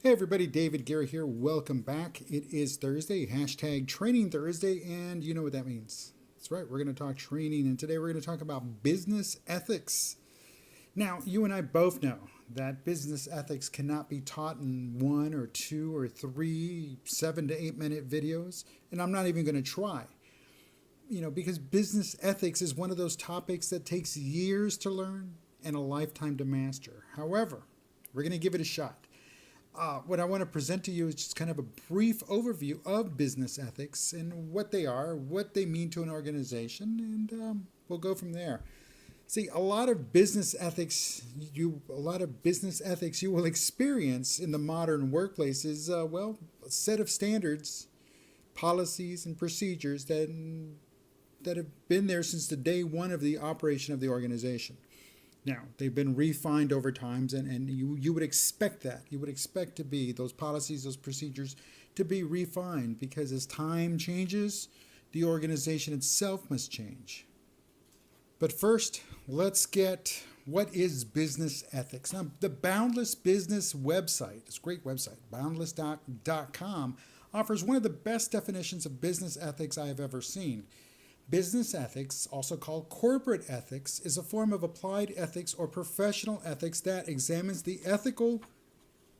Hey everybody, David Guerra here. Welcome back. It is Thursday, hashtag Training Thursday, and you know what that means. That's right, we're going to talk training, and today we're going to talk about business ethics. Now, you and I both know that business ethics cannot be taught in one or two or three 7 to 8 minute videos, and I'm not even going to try. Because business ethics is one of those topics that takes years to learn and a lifetime to master. However, we're going to give it a shot. What I want to present to you is just kind of a brief overview of business ethics and what they are, what they mean to an organization, and we'll go from there. See, a lot of business ethics you will experience in the modern workplace is a set of standards, policies, and procedures that have been there since the day one of the operation of the organization. Now, they've been refined over times, and you would expect that. You would expect to be those policies, those procedures to be refined, because as time changes, the organization itself must change. But first, let's get what is business ethics. Now, the Boundless Business website, this great website, boundless.com, offers one of the best definitions of business ethics I have ever seen. Business ethics, also called corporate ethics, is a form of applied ethics or professional ethics that examines the ethical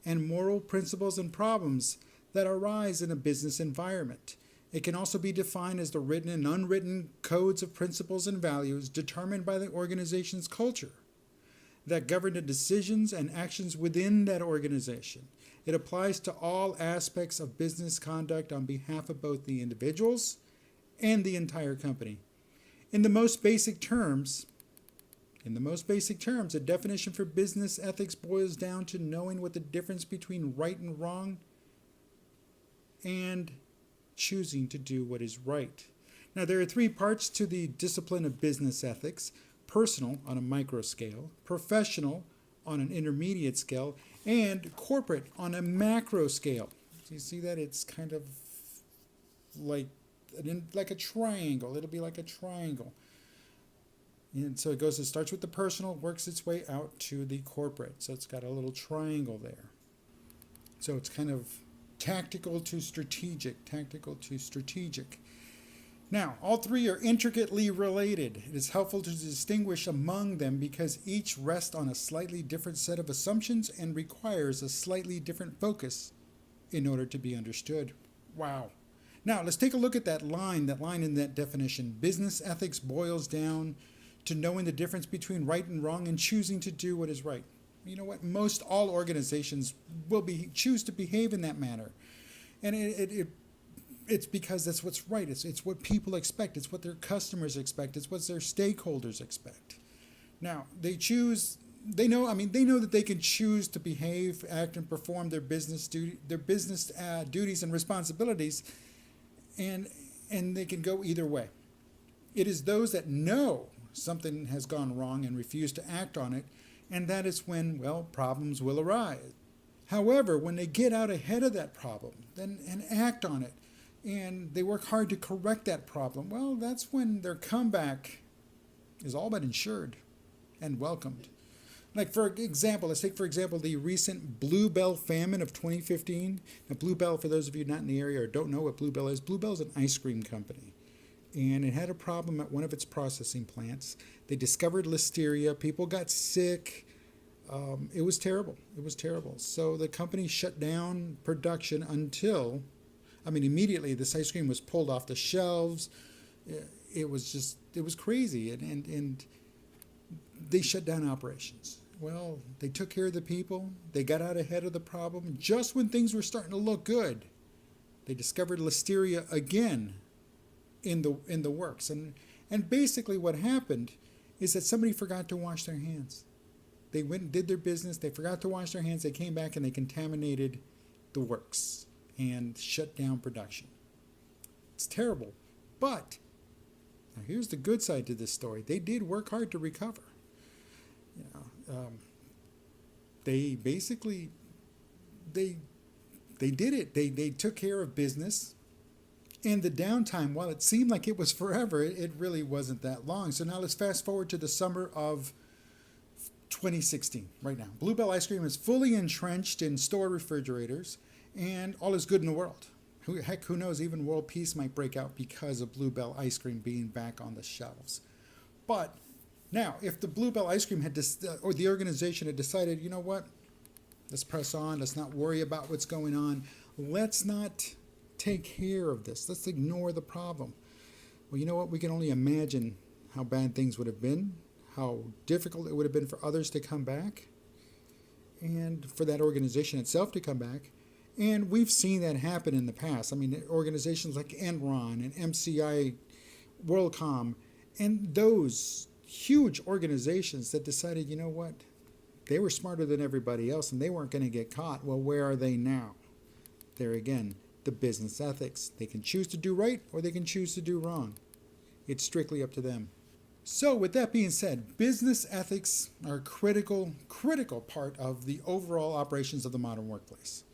and moral principles and problems that arise in a business environment. It can also be defined as the written and unwritten codes of principles and values determined by the organization's culture that govern the decisions and actions within that organization. It applies to all aspects of business conduct on behalf of both the individuals and the entire company. In the most basic terms, a definition for business ethics boils down to knowing what the difference between right and wrong and choosing to do what is right. Now, there are three parts to the discipline of business ethics: personal on a micro scale, professional on an intermediate scale, and corporate on a macro scale. So you see that it's kind of like a triangle. It'll be like a triangle. And so it starts with the personal, works its way out to the corporate. So it's got a little triangle there. So it's kind of tactical to strategic. Now, all three are intricately related. It is helpful to distinguish among them because each rests on a slightly different set of assumptions and requires a slightly different focus in order to be understood. Wow. Now, let's take a look at that line in that definition. Business ethics boils down to knowing the difference between right and wrong and choosing to do what is right. You know what? Most all organizations will choose to behave in that manner. And it's because that's what's right. It's what people expect. It's what their customers expect. It's what their stakeholders expect. Now, they know that they can choose to behave, act, and perform their business duties and responsibilities, and they can go either way. It is those that know something has gone wrong and refuse to act on it, and that is when, problems will arise. However, when they get out ahead of that problem and act on it, and they work hard to correct that problem, that's when their comeback is all but ensured and welcomed. Let's take for example the recent Bluebell famine of 2015. Now, Bluebell, for those of you not in the area or don't know what Bluebell is an ice cream company. And it had a problem at one of its processing plants. They discovered listeria. People got sick. It was terrible. So the company shut down production immediately this ice cream was pulled off the shelves. It was crazy. And they shut down operations. They took care of the people. They got out ahead of the problem. Just when things were starting to look good, they discovered listeria again in the works. And basically what happened is that somebody forgot to wash their hands. They went and did their business. They forgot to wash their hands. They came back and they contaminated the works and shut down production. It's terrible. But now here's the good side to this story. They did work hard to recover. They basically they did it. They took care of business, and the downtime, while it seemed like it was forever, it really wasn't that long. So now let's fast forward to the summer of 2016, right now. Bluebell ice cream is fully entrenched in store refrigerators, and all is good in the world. Who knows, even world peace might break out because of Bluebell ice cream being back on the shelves. But now, if the Bluebell ice cream or the organization had decided, you know what, let's press on, let's not worry about what's going on, let's not take care of this, let's ignore the problem. Well, you know what, we can only imagine how bad things would have been, how difficult it would have been for others to come back, and for that organization itself to come back. And we've seen that happen in the past. I mean, organizations like Enron and MCI, WorldCom, and those huge organizations that decided, you know what, they were smarter than everybody else and they weren't going to get caught. Well, where are they now? There again, the business ethics. They can choose to do right or they can choose to do wrong. It's strictly up to them. So with that being said, business ethics are a critical part of the overall operations of the modern workplace.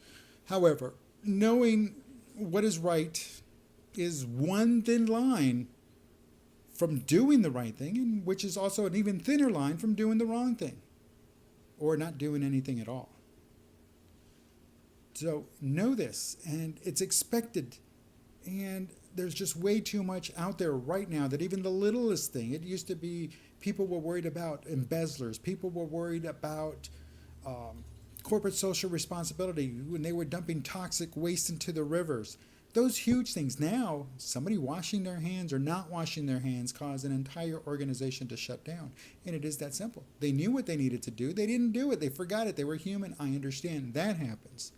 However, knowing what is right is one thin line from doing the right thing, and which is also an even thinner line from doing the wrong thing or not doing anything at all. So know this, and it's expected, and there's just way too much out there right now that even the littlest thing, it used to be people were worried about embezzlers, people were worried about corporate social responsibility when they were dumping toxic waste into the rivers. Those huge things. Now, somebody washing their hands or not washing their hands caused an entire organization to shut down. And it is that simple. They knew what they needed to do. They didn't do it. They forgot it. They were human. I understand. That happens.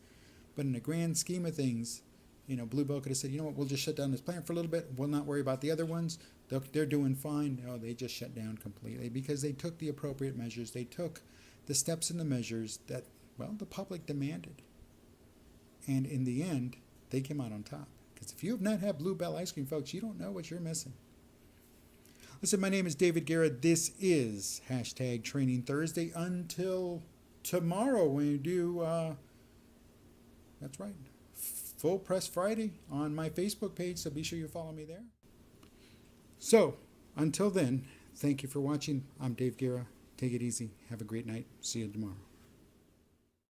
But in the grand scheme of things, you know, Bluebell could have said, you know what, we'll just shut down this plant for a little bit. We'll not worry about the other ones. They're doing fine. No, they just shut down completely because they took the appropriate measures. They took the steps and the measures that, well, the public demanded. And in the end, they came out on top. Because if you have not had Bluebell ice cream, folks, you don't know what you're missing. Listen, my name is David Guerra. This is #Training Thursday. Until tomorrow when we do, that's right, Full Press Friday on my Facebook page. So be sure you follow me there. So until then, thank you for watching. I'm Dave Guerra. Take it easy. Have a great night. See you tomorrow.